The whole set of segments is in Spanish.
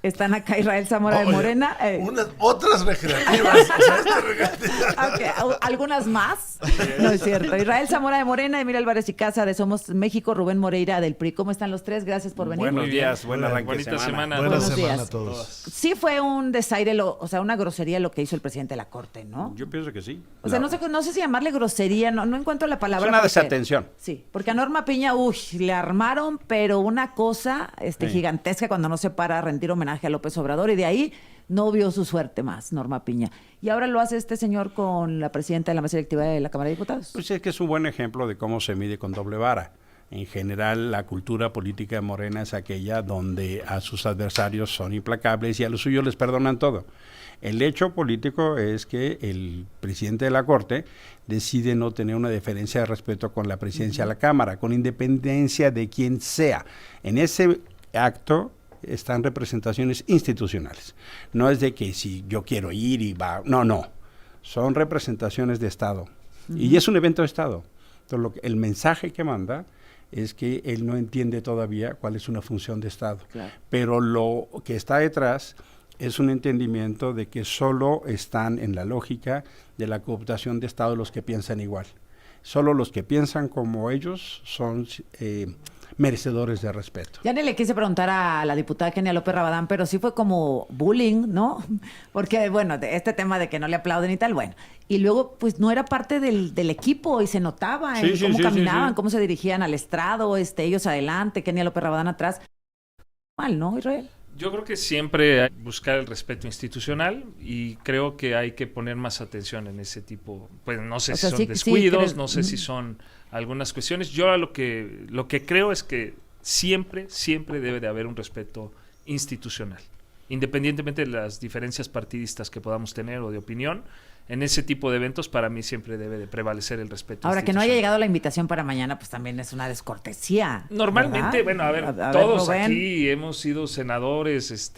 Están acá Israel Zamora de Morena. Otras recreativas. O sea, Okay, algunas más. No es cierto. Israel Zamora de Morena, Emilio Álvarez y Casa de Somos México, Rubén Moreira del PRI. ¿Cómo están los tres? Gracias por venir. Buenos días, buen arranque de Bonita semana. Buena Buenos semana días. a todos. Sí fue un desaire, o sea, una grosería lo que hizo el presidente de la Corte, ¿no? Yo pienso que sí. O sea, no sé si llamarle grosería, no encuentro la palabra. Es una porque- desatención. Sí, porque a Norma Piña, le armaron, pero una cosa Sí. gigantesca cuando no se para a rendir homenaje a López Obrador, y de ahí no vio su suerte más, Norma Piña. Y ahora lo hace este señor con la presidenta de la mesa directiva de la Cámara de Diputados. Pues es que es un buen ejemplo de cómo se mide con doble vara. En general, la cultura política de Morena es aquella donde a sus adversarios son implacables y a los suyos les perdonan todo. El hecho político es que el presidente de la Corte decide no tener una diferencia de respeto con la presidencia de la Cámara, con independencia de quien sea. En ese acto están representaciones institucionales. No es de que si yo quiero ir y va, no. Son representaciones de Estado. Y es un evento de Estado. Entonces, el mensaje que manda es que él no entiende todavía cuál es una función de Estado. Claro. Pero lo que está detrás es un entendimiento de que solo están en la lógica de la cooptación de Estado los que piensan igual. Solo los que piensan como ellos son merecedores de respeto. Ya ni le quise preguntar a la diputada Kenia López Rabadán, pero sí fue como bullying, ¿no? Porque, bueno, este tema de que no le aplauden y tal, bueno. Y luego, pues, no era parte del equipo y se notaba en cómo caminaban, cómo se dirigían al estrado, ellos adelante, Kenia López Rabadán atrás. Mal, ¿no, Israel? Yo creo que siempre hay que buscar el respeto institucional y creo que hay que poner más atención en ese tipo. Pues no sé O si sea, son sí, descuidos, sí, no sé si son algunas cuestiones. Yo lo que creo es que siempre debe de haber un respeto institucional, independientemente de las diferencias partidistas que podamos tener o de opinión. En ese tipo de eventos, para mí siempre debe de prevalecer el respeto. Ahora, que no haya llegado la invitación para mañana, pues también es una descortesía. Normalmente, ¿verdad? bueno, a ver, A todos Rubén. aquí hemos sido senadores,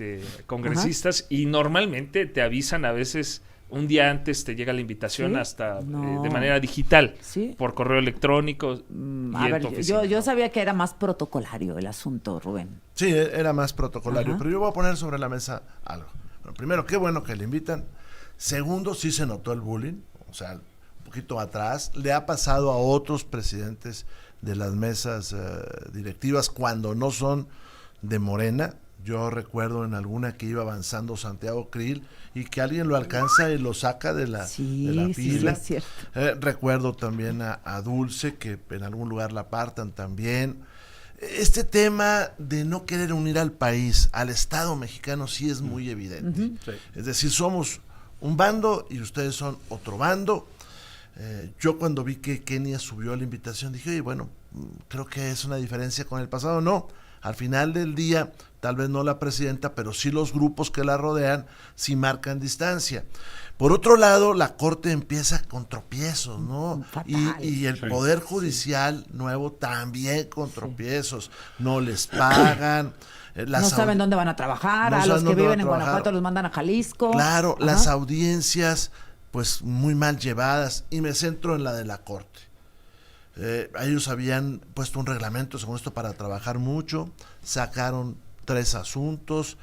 congresistas, y normalmente te avisan a veces un día antes, te llega la invitación ¿Sí? hasta No. de manera digital, Sí. por correo electrónico. A y en ver, tu oficina, yo ¿no? sabía que era más protocolario el asunto, Rubén. Sí, era más protocolario, Ajá. pero yo voy a poner sobre la mesa algo. Bueno, primero, qué bueno que le invitan. Segundo, sí se notó el bullying, o sea, un poquito atrás. Le ha pasado a otros presidentes de las mesas directivas cuando no son de Morena. Yo recuerdo en alguna que iba avanzando Santiago Krill y que alguien lo alcanza y lo saca de la fila. es cierto. Recuerdo también a Dulce, que en algún lugar la apartan también. Este tema de no querer unir al país, al Estado mexicano, sí es muy evidente. Sí. Es decir, somos un bando y ustedes son otro bando. Yo cuando vi que Kenia subió la invitación dije, oye, bueno, creo que es una diferencia con el pasado. No, al final del día, tal vez no la presidenta, pero sí los grupos que la rodean, sí marcan distancia. Por otro lado, la Corte empieza con tropiezos, ¿no? Fatal. Y el Sí. Poder Judicial nuevo también con tropiezos. No les pagan. No saben dónde van a trabajar, no a saben los que dónde van viven a en trabajar. Guanajuato los mandan a Jalisco. Claro, Ajá. las audiencias, pues muy mal llevadas, y me centro en la de la Corte. Ellos habían puesto un reglamento según esto para trabajar mucho, sacaron 3 asuntos,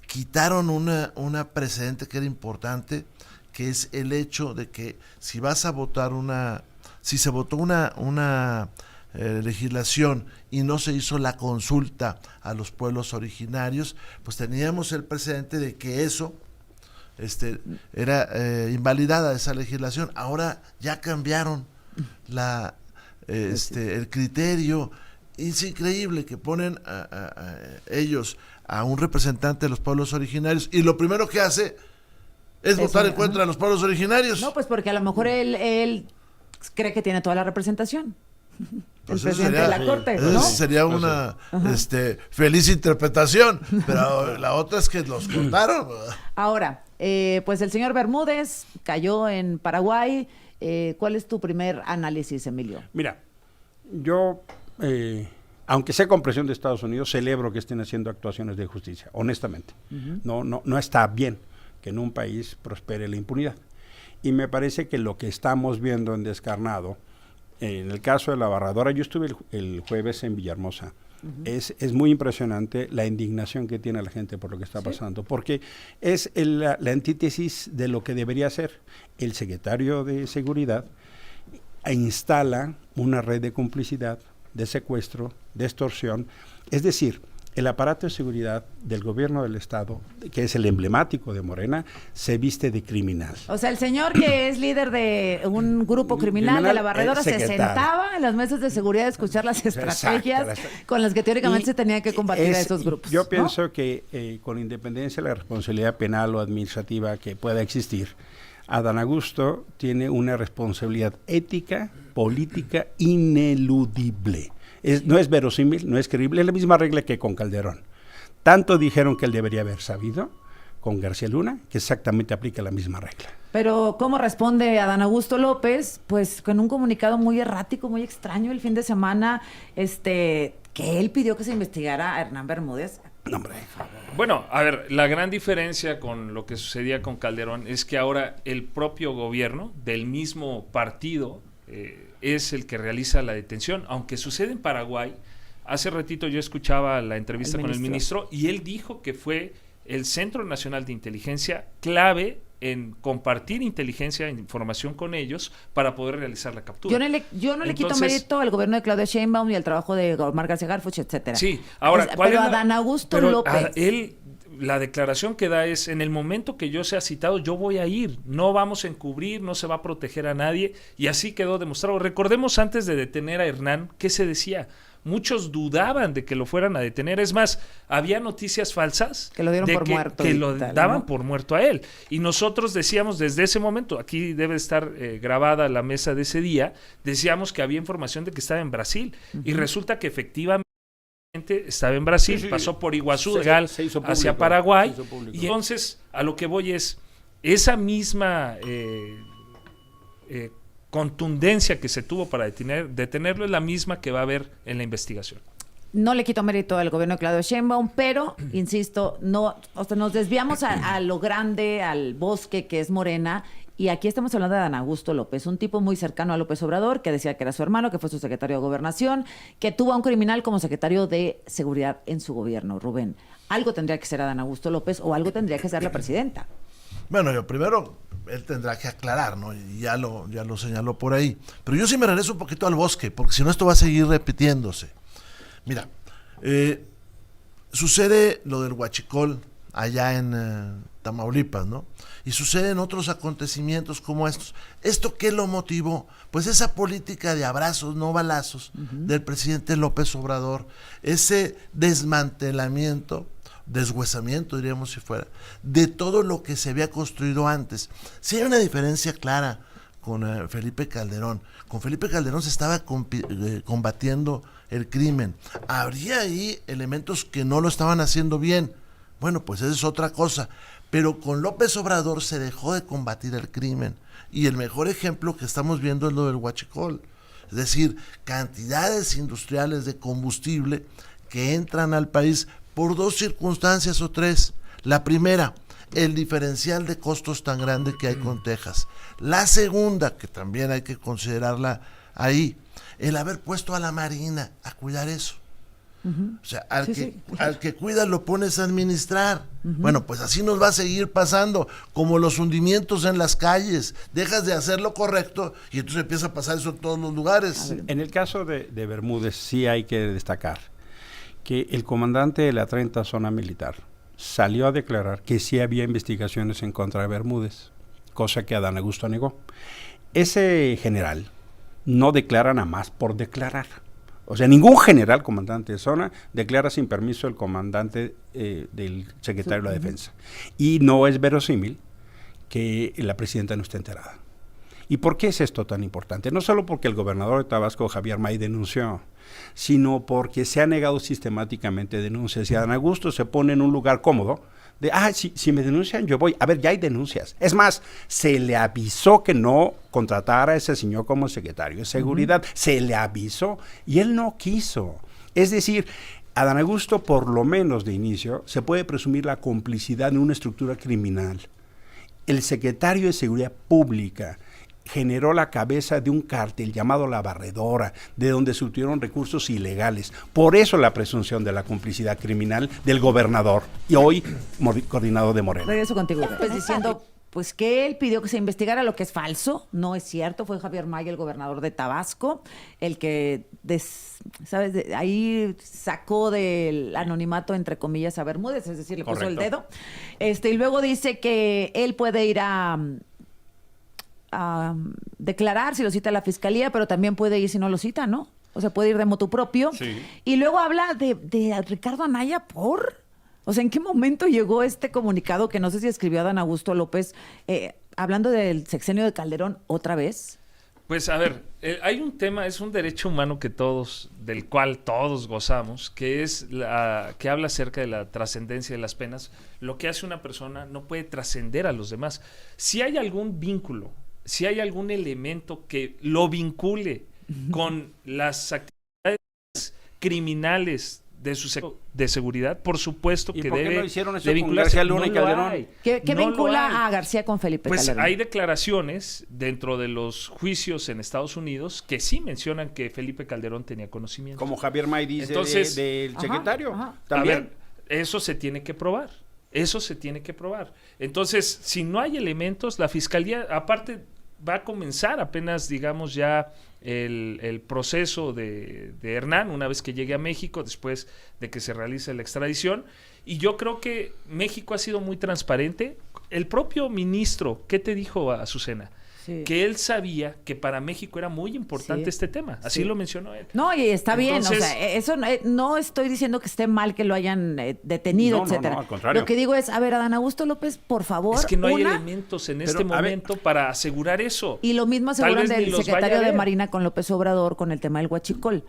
quitaron una precedente que era importante, que es el hecho de que si vas a votar si se votó una legislación y no se hizo la consulta a los pueblos originarios, pues teníamos el precedente de que eso era invalidada esa legislación. Ahora ya cambiaron el criterio. Es increíble que ponen a ellos a un representante de los pueblos originarios y lo primero que hace es votar en contra de los pueblos originarios. No, pues porque a lo mejor él cree que tiene toda la representación. Pues el eso presidente sería, de la Corte, eso ¿no? sería una feliz interpretación, pero la otra es que los contaron. Ahora, pues el señor Bermúdez cayó en Paraguay. ¿Cuál es tu primer análisis, Emilio? Mira, yo, aunque sea con presión de Estados Unidos, celebro que estén haciendo actuaciones de justicia, honestamente. No está bien que en un país prospere la impunidad. Y me parece que lo que estamos viendo en Descarnado, en el caso de la Barradora, yo estuve el jueves en Villahermosa, Es muy impresionante la indignación que tiene la gente por lo que está pasando, porque es la antítesis de lo que debería ser. El secretario de Seguridad instala una red de complicidad, de secuestro, de extorsión, es decir, el aparato de seguridad del gobierno del Estado, que es el emblemático de Morena, se viste de criminal. O sea, el señor que es líder de un grupo criminal de la Barredora se sentaba en las mesas de seguridad a escuchar las estrategias con las que teóricamente se tenía que combatir a esos grupos. Yo pienso que con independencia de la responsabilidad penal o administrativa que pueda existir, Adán Augusto tiene una responsabilidad ética, política, ineludible. No es verosímil, no es creíble, es la misma regla que con Calderón. Tanto dijeron que él debería haber sabido con García Luna, que exactamente aplica la misma regla. Pero ¿cómo responde Adán Augusto López? Pues con un comunicado muy errático, muy extraño el fin de semana, que él pidió que se investigara a Hernán Bermúdez. No, hombre. Bueno, a ver, la gran diferencia con lo que sucedía con Calderón es que ahora el propio gobierno del mismo partido es el que realiza la detención, aunque sucede en Paraguay. Hace ratito yo escuchaba la entrevista con el ministro y él dijo que fue el Centro Nacional de Inteligencia clave en compartir inteligencia e información con ellos para poder realizar la captura. Yo no le quito mérito al gobierno de Claudia Sheinbaum y al trabajo de Omar García Harfuch, etcétera. Sí, ahora, pero Adán Augusto López. La declaración que da es, en el momento que yo sea citado, yo voy a ir, no vamos a encubrir, no se va a proteger a nadie, y así quedó demostrado. Recordemos antes de detener a Hernán, ¿qué se decía? Muchos dudaban de que lo fueran a detener, es más, había noticias falsas que lo dieron por muerto. Que lo daban por muerto a él. Y nosotros decíamos desde ese momento, aquí debe estar grabada la mesa de ese día, decíamos que había información de que estaba en Brasil, y resulta que efectivamente estaba en Brasil, pasó por Iguazú, legal, hacia Paraguay, y entonces a lo que voy es, esa misma contundencia que se tuvo para detenerlo es la misma que va a haber en la investigación. No le quito mérito al gobierno de Claudio Sheinbaum, pero, insisto, nos desviamos a lo grande, al bosque que es Morena. Y aquí estamos hablando de Adán Augusto López, un tipo muy cercano a López Obrador, que decía que era su hermano, que fue su secretario de Gobernación, que tuvo a un criminal como secretario de Seguridad en su gobierno. Rubén, algo tendría que ser Adán Augusto López o algo tendría que ser la presidenta. Bueno, yo primero, él tendrá que aclarar, ¿no? Y ya lo señaló por ahí. Pero yo sí me regreso un poquito al bosque, porque si no esto va a seguir repitiéndose. Mira, sucede lo del huachicol allá en Tamaulipas, ¿no? Y suceden otros acontecimientos como estos. ¿Esto qué lo motivó? Pues esa política de abrazos, no balazos, del presidente López Obrador, ese desmantelamiento, deshuesamiento, diríamos si fuera, de todo lo que se había construido antes. Sí hay una diferencia clara con Felipe Calderón. Con Felipe Calderón se estaba combatiendo el crimen. Habría ahí elementos que no lo estaban haciendo bien. Bueno, pues esa es otra cosa. Pero con López Obrador se dejó de combatir el crimen. Y el mejor ejemplo que estamos viendo es lo del huachicol. Es decir, cantidades industriales de combustible que entran al país por dos circunstancias o tres. La primera, el diferencial de costos tan grande que hay con Texas. La segunda, que también hay que considerarla ahí, el haber puesto a la Marina a cuidar eso. O sea, al que cuida lo pones a administrar. Bueno, pues así nos va a seguir pasando, como los hundimientos en las calles. Dejas de hacer lo correcto y entonces empieza a pasar eso en todos los lugares. En el caso de Bermúdez sí hay que destacar que el comandante de la 30 Zona Militar salió a declarar que sí había investigaciones en contra de Bermúdez, cosa que Adán Augusto negó. Ese general no declara nada más por declarar. O sea, ningún general comandante de zona declara sin permiso el comandante del secretario de la Defensa. Y no es verosímil que la presidenta no esté enterada. ¿Y por qué es esto tan importante? No solo porque el gobernador de Tabasco, Javier May, denunció, sino porque se ha negado sistemáticamente denuncias. Y Adán Augusto se pone en un lugar cómodo de, si me denuncian yo voy. A ver, ya hay denuncias. Es más, se le avisó que no contratara a ese señor como secretario de Seguridad. Se le avisó y él no quiso. Es decir, Adán Augusto, por lo menos de inicio, se puede presumir la complicidad en una estructura criminal. El secretario de Seguridad Pública generó la cabeza de un cártel llamado La Barredora, de donde se obtuvieron recursos ilegales. Por eso la presunción de la complicidad criminal del gobernador y hoy coordinador de Morena. Regreso contigo. Pues diciendo pues que él pidió que se investigara lo que es falso, no es cierto, fue Javier May, el gobernador de Tabasco, el que ahí sacó del anonimato entre comillas a Bermúdez, es decir, le puso el dedo. Y luego dice que él puede ir a declarar si lo cita la fiscalía, pero también puede ir si no lo cita, ¿no? O sea, puede ir de motu propio. Sí. Y luego habla de Ricardo Anaya o sea, ¿en qué momento llegó este comunicado que no sé si escribió Adán Augusto López, hablando del sexenio de Calderón otra vez? Pues a ver, hay un tema, es un derecho humano del cual todos gozamos, que es que habla acerca de la trascendencia de las penas. Lo que hace una persona no puede trascender a los demás. Si hay algún vínculo, si hay algún elemento que lo vincule con las actividades criminales de seguridad, por supuesto que ¿Y por qué debe no hicieron eso de con vincularse. García Luna y Calderón? ¿Qué No lo vincula hay. a García con Felipe Pues Calderón? hay declaraciones dentro de los juicios en Estados Unidos que sí mencionan que Felipe Calderón tenía conocimiento. Como Javier May dice Entonces, del secretario. ajá. También. A ver, eso se tiene que probar. Eso se tiene que probar. Entonces, si no hay elementos, la fiscalía, aparte, va a comenzar apenas, digamos, ya el proceso de Hernán, una vez que llegue a México, después de que se realice la extradición. Y yo creo que México ha sido muy transparente. El propio ministro, ¿qué te dijo, Azucena? Sí. Que él sabía que para México era muy importante Sí. este tema. Así Sí. lo mencionó él. No, y está bien, Entonces- o sea, eso no estoy diciendo que esté mal que lo hayan detenido, No, no, etcétera. no, al contrario. Lo que digo es, a ver, Adán Augusto López, por favor, Es que no hay elementos en este a ver, momento para asegurar eso. y lo mismo Tal aseguran vez ni del los secretario vaya a de ver. Marina con López Obrador con el tema del huachicol.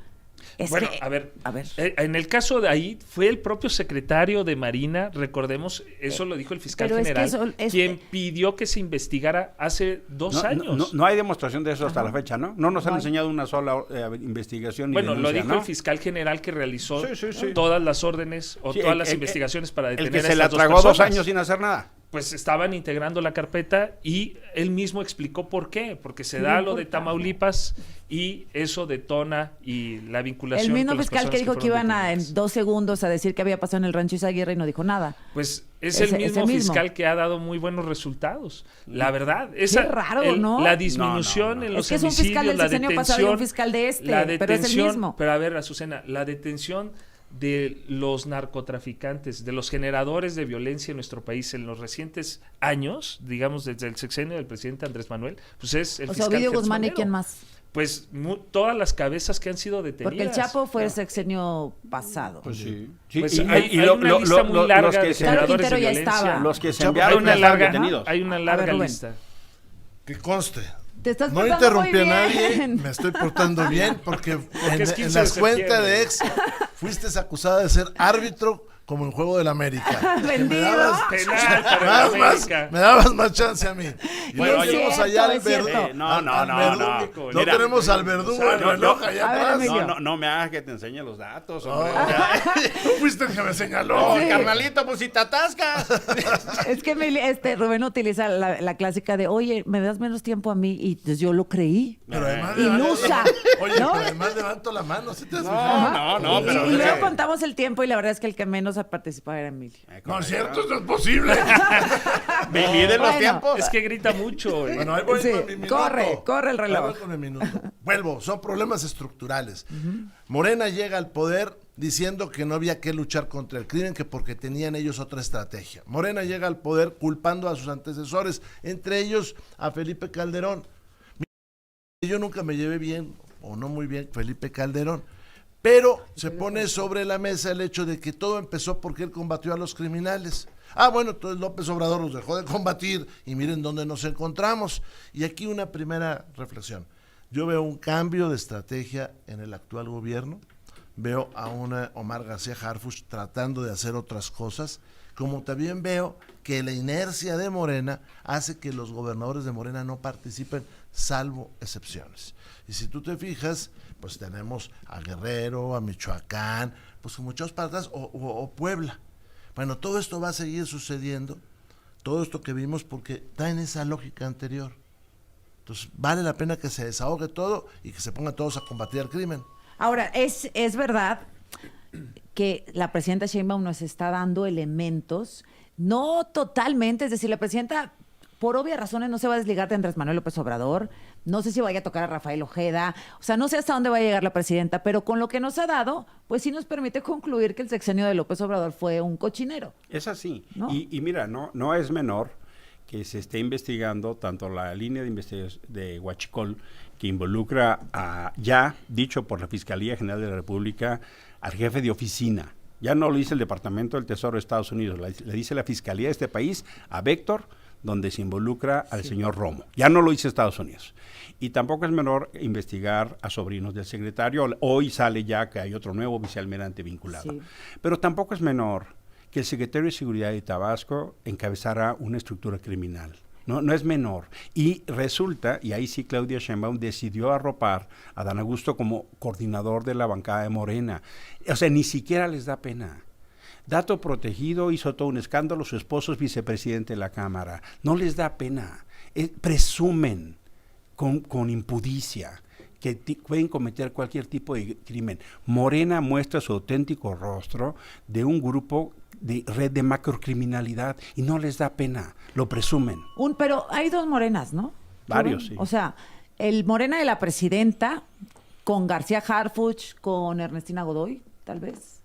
Bueno, a ver, en el caso de ahí fue el propio secretario de Marina, recordemos, eso lo dijo el fiscal pero es que general, eso quien pidió que se investigara hace 2 años. No hay demostración de eso hasta la fecha, ¿no? No nos han No hay. enseñado una sola investigación. Ni Bueno, denuncia, lo dijo ¿no? el fiscal general que realizó Sí. todas las órdenes o Sí, todas las investigaciones para detener El que a se la estas tragó dos 2 personas. años sin hacer nada. Pues estaban integrando la carpeta y él mismo explicó por qué, porque se Sí, da no lo de importa. Tamaulipas y eso detona y la vinculación. El mismo con las fiscal que personas dijo que fueron iban detenidas. en 2 segundos a decir que había pasado en el rancho Izaguirre y no dijo nada. Pues es Ese- el mismo ese mismo. fiscal que ha dado muy buenos resultados. La verdad, raro, ¿no? La disminución No. en Es los que es un fiscal homicidios, del la sexenio detención, pasado y un fiscal de este, la pero es el detención, mismo. Pero a ver, Azucena, la detención de los narcotraficantes, de los generadores de violencia en nuestro país en los recientes años, digamos desde el sexenio del presidente Andrés Manuel, pues es el O sea, fiscal Ovidio Gertz Guzmán y Manero. quién más. Pues todas las cabezas que han sido detenidas. Porque el Chapo fue el Claro. sexenio pasado. Pues sí. Pues y hay lo- una lo- lista lo- muy los larga que de se- Claro, generadores de Quintero ya violencia. estaba. Los que se Chapo, enviaron Hay una están larga, detenidos. hay una A larga ver, Rubén. lista. Que conste. Te estás No portando muy interrumpí a nadie, bien. me estoy portando bien porque es 15 en de las cuentas septiembre. de ex fuiste acusada de ser árbitro como en Juego del América. Que Vendido. Penal para el América. me dabas más chance a mí. Y Bueno, luego es tenemos cierto, allá al es cierto. verdugo. No, al no, verdugo. no. No tenemos al verdugo, el reloj allá A ver, atrás. Emilio. No me hagas que te enseñe los datos, hombre. Tú fuiste el que me señaló. No, Sí. carnalito, pues si te atascas. Es que Rubén utiliza la clásica de, oye, me das menos tiempo a mí, y pues yo lo creí. Pero además Ilusa. Oye, ¿no? pero además levanto la mano, ¿sí te has fijado? No, Y- pero... y luego contamos el tiempo y la verdad es que el que menos ha participado era Emilio. No es cierto, eso es posible. Miden los Bueno. tiempos. Es que grita mucho. Bueno, ahí voy Sí, con mi minuto. corre el reloj. Ahí voy con mi minuto. Vuelvo, son problemas estructurales. Morena llega al poder diciendo que no había que luchar contra el crimen, que porque tenían ellos otra estrategia. Morena llega al poder culpando a sus antecesores, entre ellos a Felipe Calderón. Yo nunca me llevé bien, o no muy bien, Felipe Calderón. Pero se pone sobre la mesa el hecho de que todo empezó porque él combatió a los criminales. Ah, bueno, entonces López Obrador los dejó de combatir y miren dónde nos encontramos. Y aquí una primera reflexión. Yo veo un cambio de estrategia en el actual gobierno. Veo a una Omar García Harfuch tratando de hacer otras cosas, como también veo que la inercia de Morena hace que los gobernadores de Morena no participen, salvo excepciones. Y si tú te fijas, pues tenemos a Guerrero, a Michoacán, pues como muchos para atrás, o Puebla. Bueno, todo esto va a seguir sucediendo, todo esto que vimos, porque está en esa lógica anterior. Entonces, vale la pena que se desahogue todo y que se pongan todos a combatir el crimen. Ahora, es verdad que la presidenta Sheinbaum nos está dando elementos, no totalmente, es decir, la presidenta, por obvias razones, no se va a desligar de Andrés Manuel López Obrador, no sé si vaya a tocar a Rafael Ojeda, o sea, no sé hasta dónde va a llegar la presidenta, pero con lo que nos ha dado, pues sí nos permite concluir que el sexenio de López Obrador fue un cochinero. Es así. ¿No? Y mira, no es menor que se esté investigando tanto la línea de investigación de Huachicol, que involucra ya dicho por la Fiscalía General de la República, al jefe de oficina. Ya no lo dice el Departamento del Tesoro de Estados Unidos, le dice la Fiscalía de este país a Véctor, donde se involucra al señor Romo. Ya no lo dice Estados Unidos. Y tampoco es menor investigar a sobrinos del secretario. Hoy sale ya que hay otro nuevo vicealmirante vinculado. Sí. Pero tampoco es menor que el secretario de Seguridad de Tabasco encabezara una estructura criminal. No es menor. Y resulta, y ahí sí Claudia Sheinbaum decidió arropar a Dan Augusto como coordinador de la bancada de Morena. O sea, ni siquiera les da pena. Dato protegido, hizo todo un escándalo, su esposo es vicepresidente de la Cámara. No les da pena. Presumen con impudicia que pueden cometer cualquier tipo de crimen. Morena muestra su auténtico rostro de un grupo de red de macrocriminalidad y no les da pena, lo presumen. Pero hay dos Morenas, ¿no? Varios, sí. O sea, el Morena de la presidenta, con García Harfuch, con Ernestina Godoy, tal vez,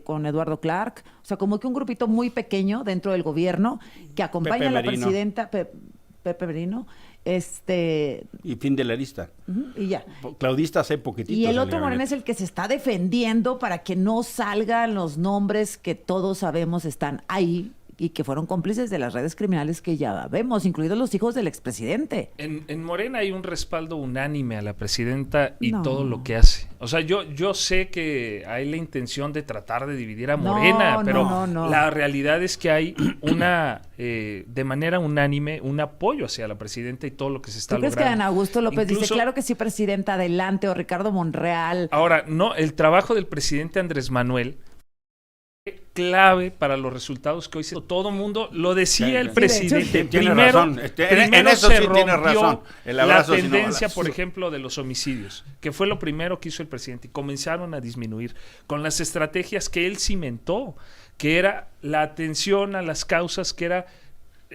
con Eduardo Clark, o sea, como que un grupito muy pequeño dentro del gobierno que acompaña Pepe a la Merino. Presidenta, Pepe Merino, y fin de la lista. Y ya. Claudista hace poquitito. Y el otro Morena es el que se está defendiendo para que no salgan los nombres que todos sabemos están ahí y que fueron cómplices de las redes criminales que ya vemos, incluidos los hijos del expresidente. En Morena hay un respaldo unánime a la presidenta y todo lo que hace. O sea, yo sé que hay la intención de tratar de dividir a Morena, pero la realidad es que hay de manera unánime, un apoyo hacia la presidenta y todo lo que se está logrando. ¿Tú crees que Dan Augusto López dice, claro que sí, presidenta, adelante, o Ricardo Monreal? Ahora, no, el trabajo del presidente Andrés Manuel clave para los resultados que hoy todo mundo lo decía el presidente. Tiene razón. En eso sí tiene razón. La tendencia, por ejemplo, de los homicidios, que fue lo primero que hizo el presidente, y comenzaron a disminuir con las estrategias que él cimentó, que era la atención a las causas, que era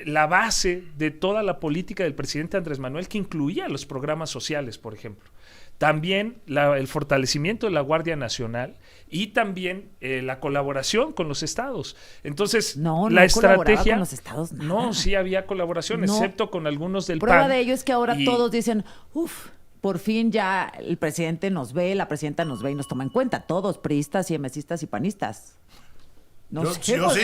la base de toda la política del presidente Andrés Manuel, que incluía los programas sociales, por ejemplo. También el fortalecimiento de la Guardia Nacional y también la colaboración con los estados. Entonces, la estrategia... con los estados, nada. No, sí había colaboración, excepto con algunos del Prueba PAN. de ello es que ahora todos dicen, por fin ya el presidente nos ve, la presidenta nos ve y nos toma en cuenta. Todos, priistas y emesistas y panistas. Yo sigo, y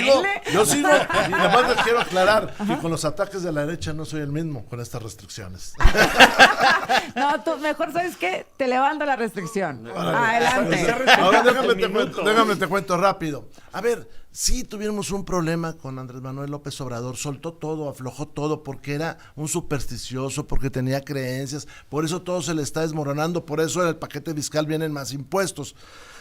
además les quiero aclarar que con los ataques de la derecha no soy el mismo con estas restricciones. No, tú mejor, ¿sabes qué? Te levanto la restricción. Adelante. Ahora déjame te cuento rápido. A ver, sí tuvimos un problema con Andrés Manuel López Obrador, soltó todo, aflojó todo porque era un supersticioso, porque tenía creencias, por eso todo se le está desmoronando, por eso en el paquete fiscal vienen más impuestos.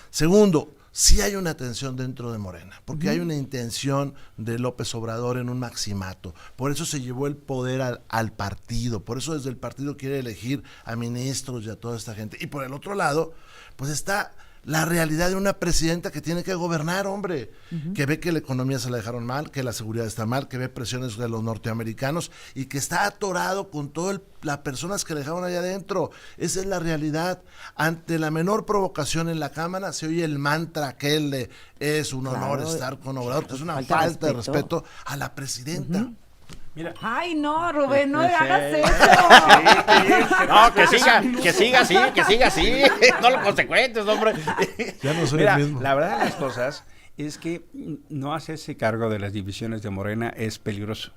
Segundo, sí hay una tensión dentro de Morena, porque hay una intención de López Obrador en un maximato. Por eso se llevó el poder al partido, por eso desde el partido quiere elegir a ministros y a toda esta gente. Y por el otro lado, pues está la realidad de una presidenta que tiene que gobernar, hombre, que ve que la economía se la dejaron mal, que la seguridad está mal, que ve presiones de los norteamericanos y que está atorado con todas las personas que le dejaron allá adentro. Esa es la realidad. Ante la menor provocación en la Cámara se oye el mantra aquel de es un honor estar con Obrador, que es una falta de respeto a la presidenta. Mira. Ay, no, Rubén, no le hagas eso. No, que siga así. No lo consecuentes, hombre. Ya no soy el mismo. La verdad de las cosas es que no hacerse cargo de las divisiones de Morena es peligroso.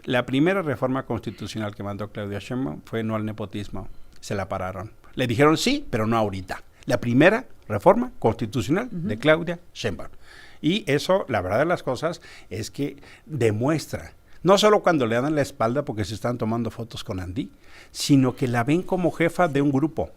La primera reforma constitucional que mandó Claudia Sheinbaum fue no al nepotismo. Se la pararon. Le dijeron sí, pero no ahorita. La primera reforma constitucional de Claudia Sheinbaum. Y eso, la verdad de las cosas, es que demuestra, no solo cuando le dan la espalda porque se están tomando fotos con Andy, sino que la ven como jefa de un grupo,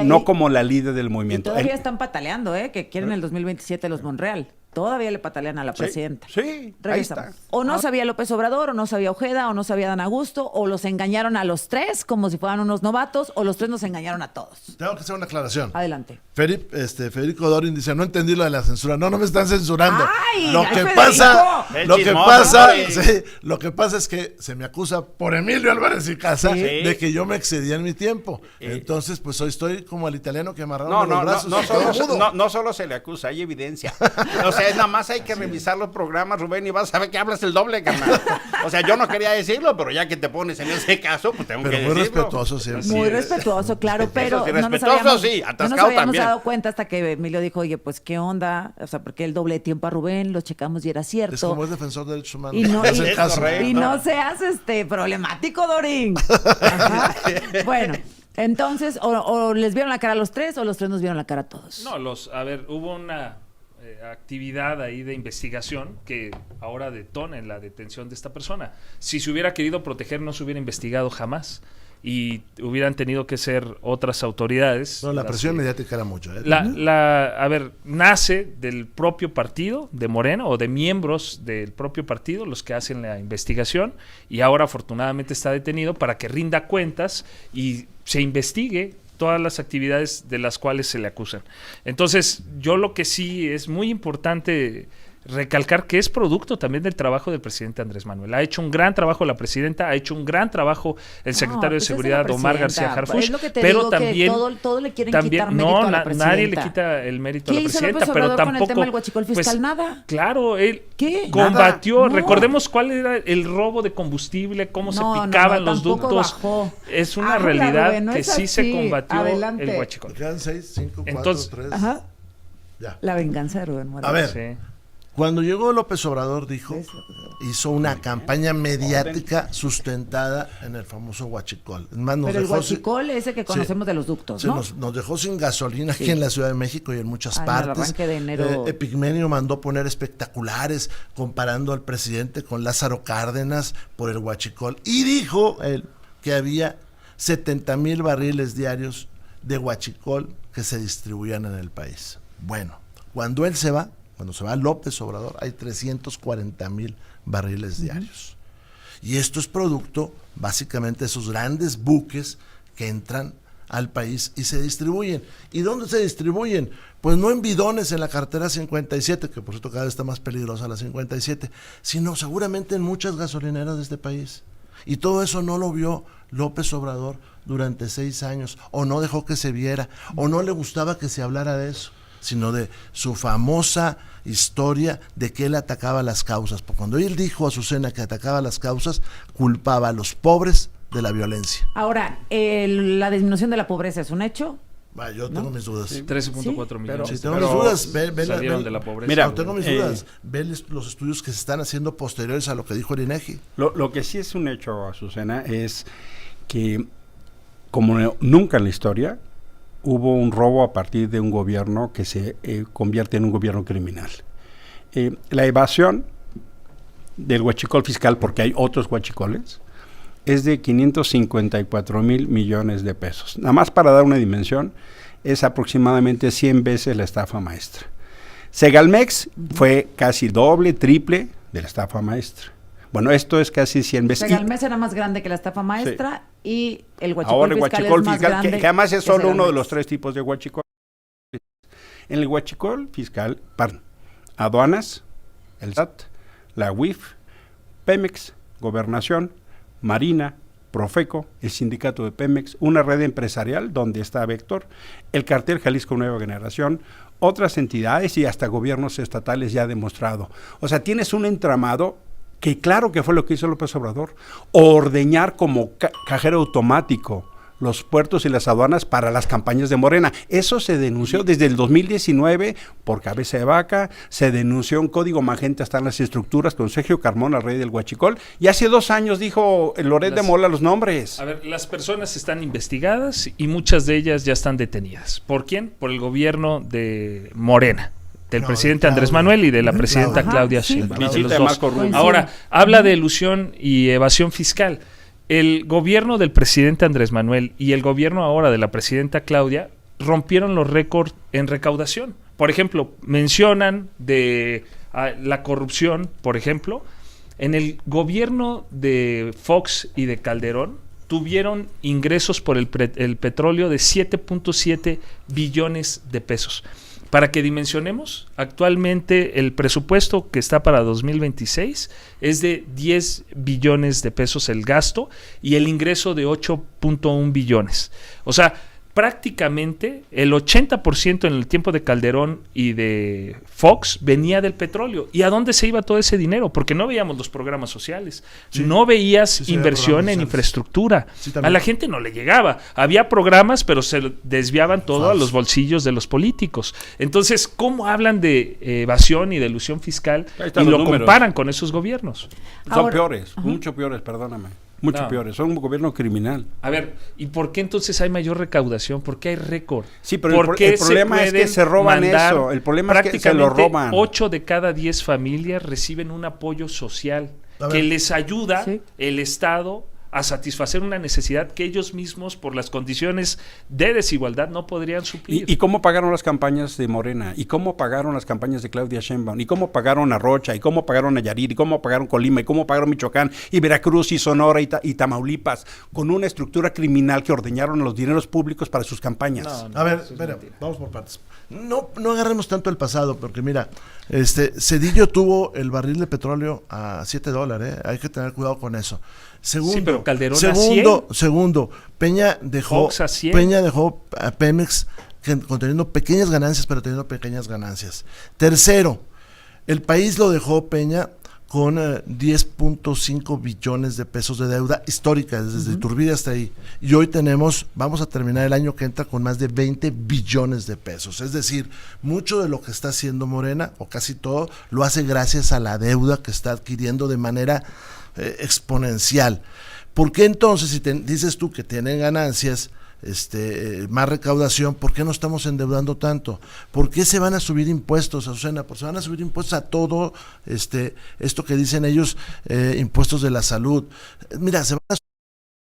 no como la líder del movimiento. Y todavía están pataleando, que quieren el 2027 los Monreal. todavía le patalean a la presidenta. Sí, ahí Regresamos. está. O no sabía López Obrador, o no sabía Ojeda, o no sabía Dan Augusto, o los engañaron a los tres como si fueran unos novatos, o los tres nos engañaron a todos. Tengo que hacer una aclaración. Adelante. Federico Dorin dice, no entendí lo de la censura. No me están censurando. ¡Ay! Lo ¡Ay, que Federico! pasa, El lo que chismoso, pasa, Dorin. sí, lo que pasa es que se me acusa por Emilio Álvarez y Casa Sí. de que yo me excedía en mi tiempo. Entonces, pues hoy estoy como el italiano que amarraron No, de los no, brazos. no, y todo solo, mudo. no solo se le acusa, hay evidencia. O sea, nada más hay que revisar los programas, Rubén, y vas a ver que hablas el doble, carnal. O sea, yo no quería decirlo, pero ya que te pones en ese caso, pues tengo Pero que muy decirlo. respetuoso siempre. Así Muy es. respetuoso, claro, pero sí, no nos respetuoso, habíamos, sí, no nos atascado habíamos también. dado cuenta hasta que Emilio dijo, oye, pues qué onda, o sea, porque el doble de tiempo a Rubén, lo checamos y era cierto. Es como es defensor de derechos humanos. Y no, Es el es caso. correcto. y no seas problemático, Dorín. Ajá. Bueno, entonces, o les vieron la cara a los tres, o los tres nos vieron la cara a todos. No, hubo una actividad ahí de investigación que ahora detona en la detención de esta persona. Si se hubiera querido proteger, no se hubiera investigado jamás. Y hubieran tenido que ser otras autoridades. No, la las presión que- mediática era mucho. nace del propio partido de Morena o de miembros del propio partido los que hacen la investigación y ahora afortunadamente está detenido para que rinda cuentas y se investigue todas las actividades de las cuales se le acusan. Entonces, yo lo que sí es muy importante recalcar que es producto también del trabajo del presidente Andrés Manuel. Ha hecho un gran trabajo la presidenta, ha hecho un gran trabajo el secretario de pues es Seguridad, la Omar presidenta. García Harfuch, Es lo que te pero digo, que también todo le quieren también quitar mérito a la nadie le presidenta. quita el mérito a ¿Qué la hizo presidenta, López pero Obrador con el tampoco tema del huachicol fiscal? Nada. Claro, él ¿Qué? combatió, Nada. No. recordemos cuál era el robo de combustible, cómo se No, picaban no, los tampoco ductos. bajó. Es una Habla, realidad Rubén, no que es sí se así. combatió Adelante. el huachicol. Quedan 6, 5, 4, Entonces, 3. Ajá. Ya. La venganza de Rubén Moreira. A ver. Sí. Cuando llegó López Obrador dijo, Es López Obrador. hizo una campaña mediática sustentada en el famoso huachicol. Es más, nos Pero el dejó sin- huachicol ese que conocemos de los ductos, sí, ¿no? nos dejó sin gasolina aquí Sí. en la Ciudad de México y en muchas En el partes. arranque de enero. Epigmenio mandó poner espectaculares comparando al presidente con Lázaro Cárdenas por el huachicol. Y dijo él que había 70,000 barriles diarios de huachicol que se distribuían en el país. Bueno, cuando se va López Obrador, hay 340,000 barriles diarios. Y esto es producto, básicamente, de esos grandes buques que entran al país y se distribuyen. ¿Y dónde se distribuyen? Pues no en bidones en la carretera 57, que por cierto cada vez está más peligrosa la 57, sino seguramente en muchas gasolineras de este país. Y todo eso no lo vio López Obrador durante 6 años, o no dejó que se viera, o no le gustaba que se hablara de eso, sino de su famosa historia de que él atacaba las causas. Porque cuando él dijo a Azucena que atacaba las causas, culpaba a los pobres de la violencia. Ahora, la disminución de la pobreza es un hecho. Yo tengo mis dudas. 13.4 millones. Sí, tengo pero mis dudas. Ve salieron de la pobreza. Mira, no, tengo mis dudas. Ve los estudios que se están haciendo posteriores a lo que dijo el INEGI. Lo que sí es un hecho, Azucena, es que como nunca en la historia hubo un robo a partir de un gobierno que se convierte en un gobierno criminal. La evasión del huachicol fiscal, porque hay otros huachicoles, es de 554,000 millones de pesos. Nada más para dar una dimensión, es aproximadamente 100 veces la estafa maestra. Segalmex fue casi doble, triple de la estafa maestra. Bueno, esto es casi 100 veces. Segalmex era más grande que la estafa maestra y el huachicol Ahora el fiscal huachicol es más fiscal, grande que además es que solo uno de Segalmex. los 3 tipos de huachicol. En el huachicol fiscal, aduanas, el SAT, la UIF, Pemex, Gobernación, Marina, Profeco, el sindicato de Pemex, una red empresarial donde está Vector, el cartel Jalisco Nueva Generación, otras entidades y hasta gobiernos estatales ya demostrado. O sea, tienes un entramado que claro que fue lo que hizo López Obrador, ordeñar como cajero automático los puertos y las aduanas para las campañas de Morena. Eso se denunció desde el 2019 por cabeza de vaca, se denunció un código magenta, están las estructuras con Sergio Carmona, rey del huachicol, y hace 2 años dijo Loret de Mola los nombres. A ver, las personas están investigadas y muchas de ellas ya están detenidas. ¿Por quién? Por el gobierno de Morena, del presidente Andrés Manuel y de la presidenta Claudia Sheinbaum. Claudia. de los Visita dos. más corrupta. Ahora, habla de elusión y evasión fiscal. El gobierno del presidente Andrés Manuel y el gobierno ahora de la presidenta Claudia rompieron los récords en recaudación. Por ejemplo, mencionan de la corrupción, por ejemplo, en el gobierno de Fox y de Calderón tuvieron ingresos por el petróleo de 7.7 billones de pesos. Para que dimensionemos, actualmente el presupuesto que está para 2026 es de 10 billones de pesos el gasto y el ingreso de 8.1 billones. O sea, prácticamente el 80% en el tiempo de Calderón y de Fox venía del petróleo. ¿Y a dónde se iba todo ese dinero? Porque no veíamos los programas sociales, no veías inversión en infraestructura. A la gente no le llegaba. Había programas, pero se desviaban todo a los bolsillos de los políticos. Entonces, ¿cómo hablan de evasión y de elusión fiscal y lo comparan con esos gobiernos? Son peores, mucho peores, perdóname. Mucho peores, son un gobierno criminal. A ver, ¿y por qué entonces hay mayor recaudación? ¿Por qué hay récord? Sí, pero el problema es que se roban eso. El problema es que se lo roban. 8 de cada 10 familias reciben un apoyo social que les ayuda el Estado a satisfacer una necesidad que ellos mismos, por las condiciones de desigualdad, no podrían suplir. ¿Y cómo pagaron las campañas de Morena? ¿Y cómo pagaron las campañas de Claudia Sheinbaum? ¿Y cómo pagaron a Rocha? ¿Y cómo pagaron a Nayarit? ¿Y cómo pagaron Colima? ¿Y cómo pagaron Michoacán? ¿Y Veracruz? ¿Y Sonora? ¿Y Tamaulipas? Con una estructura criminal que ordeñaron los dineros públicos para sus campañas. A ver, vamos por partes. No agarremos tanto el pasado, porque mira, Zedillo tuvo el barril de petróleo a $7, hay que tener cuidado con eso. Segundo, Calderón segundo, Peña dejó a Pemex conteniendo pequeñas ganancias, pero teniendo pequeñas ganancias. Tercero, el país lo dejó Peña con 10.5 billones de pesos de deuda histórica, desde Iturbide hasta ahí. Y hoy vamos a terminar el año que entra con más de 20 billones de pesos. Es decir, mucho de lo que está haciendo Morena, o casi todo, lo hace gracias a la deuda que está adquiriendo de manera exponencial. ¿Por qué entonces, si dices tú que tienen ganancias, más recaudación, por qué no estamos endeudando tanto? ¿Por qué se van a subir impuestos, Azucena? Pues se van a subir impuestos a todo esto que dicen ellos, impuestos de la salud. Mira, se van a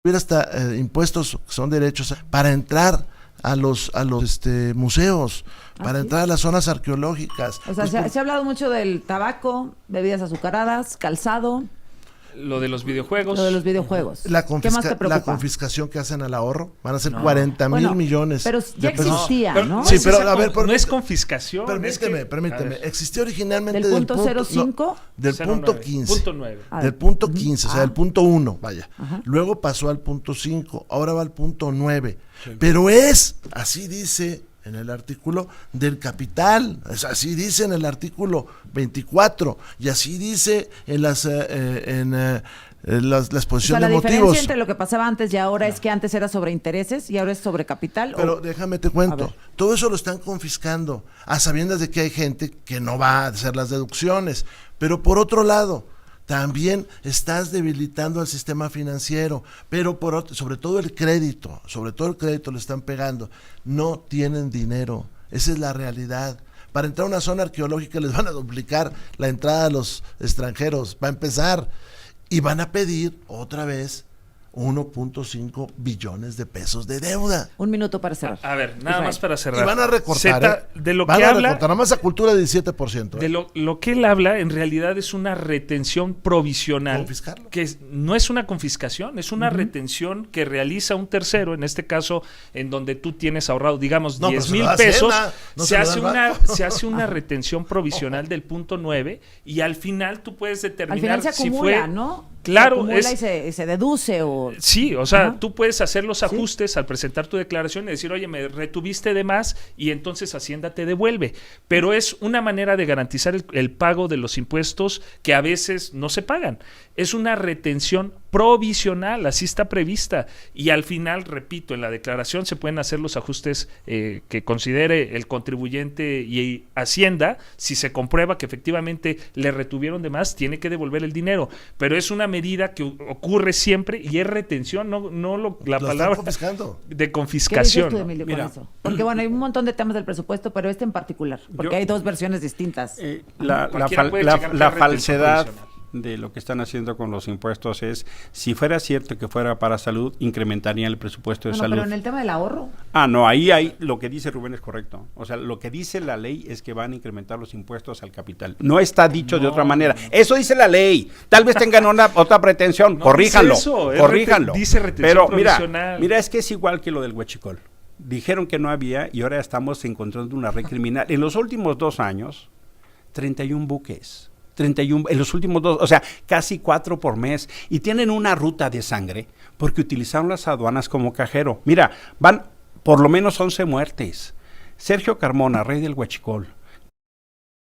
subir hasta impuestos que son derechos para entrar a los museos, para entrar a las zonas arqueológicas. O sea, se ha hablado mucho del tabaco, bebidas azucaradas, calzado. Lo de los videojuegos. ¿Qué más te preocupa? La confiscación que hacen al ahorro, van a ser 40,000 millones. Pero ya existía, ¿no? Sí, pero a ver, no es confiscación. Permíteme. Existió originalmente del punto 0.5 del punto 15. Punto 9. Del punto 15, o sea, del punto 1, vaya. Luego pasó al punto 5, ahora va al punto 9. Sí. Pero así dice en el artículo del capital, así dice en el artículo 24 y así dice en las exposición de motivos. La diferencia entre lo que pasaba antes y ahora es que antes era sobre intereses y ahora es sobre capital. Pero déjame te cuento, todo eso lo están confiscando a sabiendas de que hay gente que no va a hacer las deducciones, pero por otro lado también estás debilitando al sistema financiero, pero sobre todo el crédito le están pegando. No tienen dinero, esa es la realidad. Para entrar a una zona arqueológica les van a duplicar la entrada a los extranjeros, va a empezar, y van a pedir otra vez 1.5 billones de pesos de deuda. Un minuto para cerrar. A ver, nada más para cerrar. Y van a recortar, de lo que habla, nada más a cultura del 17%. De lo que él habla, en realidad es una retención provisional. Confiscarlo. Que no es una confiscación, es una retención que realiza un tercero, en este caso, en donde tú tienes ahorrado, digamos, 10,000 pesos, se hace una retención provisional del punto 9 y al final tú puedes determinar. Al final se acumula, ¿no? Claro, y se deduce o... Sí, o sea, tú puedes hacer los ajustes al presentar tu declaración y decir, oye, me retuviste de más y entonces Hacienda te devuelve. Pero es una manera de garantizar el pago de los impuestos que a veces no se pagan. Es una retención provisional, así está prevista. Y al final, repito, en la declaración se pueden hacer los ajustes que considere el contribuyente y Hacienda. Si se comprueba que efectivamente le retuvieron de más, tiene que devolver el dinero. Pero es una medida que ocurre siempre y es retención, la palabra de confiscación. ¿Qué dices tú, Emilio, con eso? Porque bueno, hay un montón de temas del presupuesto, pero este en particular, porque hay dos versiones distintas. La falsedad de lo que están haciendo con los impuestos es, si fuera cierto que fuera para salud, incrementarían el presupuesto de salud. Pero en el tema del ahorro. No, ahí hay, lo que dice Rubén es correcto. O sea, lo que dice la ley es que van a incrementar los impuestos al capital. No está dicho de otra manera. Eso dice la ley. Tal vez tengan otra pretensión. Corríjanlo. Corríjanlo. Dice retención pero provisional. mira, es que es igual que lo del huachicol. Dijeron que no había y ahora estamos encontrando una red criminal. En los últimos 2 años, 31 buques. 31 en los últimos 2, o sea, casi 4 por mes. Y tienen una ruta de sangre porque utilizaron las aduanas como cajero. Mira, van por lo menos 11 muertes. Sergio Carmona, rey del huachicol.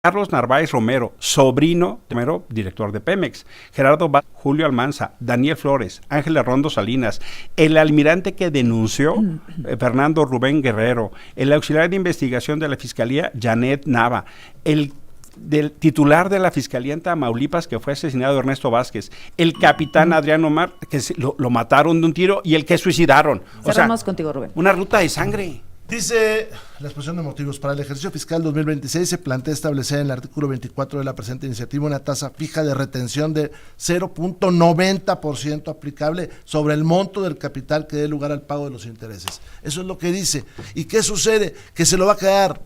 Carlos Narváez Romero, sobrino Romero, director de Pemex. Gerardo Julio Almanza, Daniel Flores, Ángel Rondo Salinas, el almirante que denunció, Fernando Rubén Guerrero, el auxiliar de investigación de la Fiscalía, Janet Nava, el del titular de la Fiscalía en Tamaulipas, que fue asesinado, Ernesto Vázquez, el capitán Adrián Omar, que lo mataron de un tiro, y el que suicidaron. Cerramos contigo, Rubén. Una ruta de sangre. Dice la exposición de motivos: para el ejercicio fiscal 2026 se plantea establecer en el artículo 24 de la presente iniciativa una tasa fija de retención de 0.90% aplicable sobre el monto del capital que dé lugar al pago de los intereses. Eso es lo que dice. ¿Y qué sucede? Que se lo va a quedar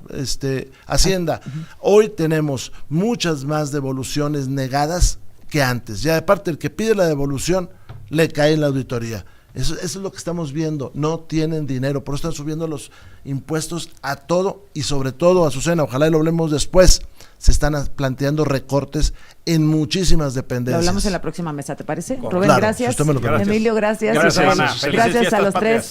Hacienda. Hoy tenemos muchas más devoluciones negadas que antes. Ya aparte, el que pide la devolución le cae en la auditoría. Eso es lo que estamos viendo. No tienen dinero, por eso están subiendo los impuestos a todo y sobre todo, Azucena, ojalá y lo hablemos después, se están planteando recortes en muchísimas dependencias. Lo hablamos en la próxima mesa, ¿te parece? Claro, Rubén, gracias. si usted me lo permite. Emilio, gracias. Gracias, Gracias a los 3.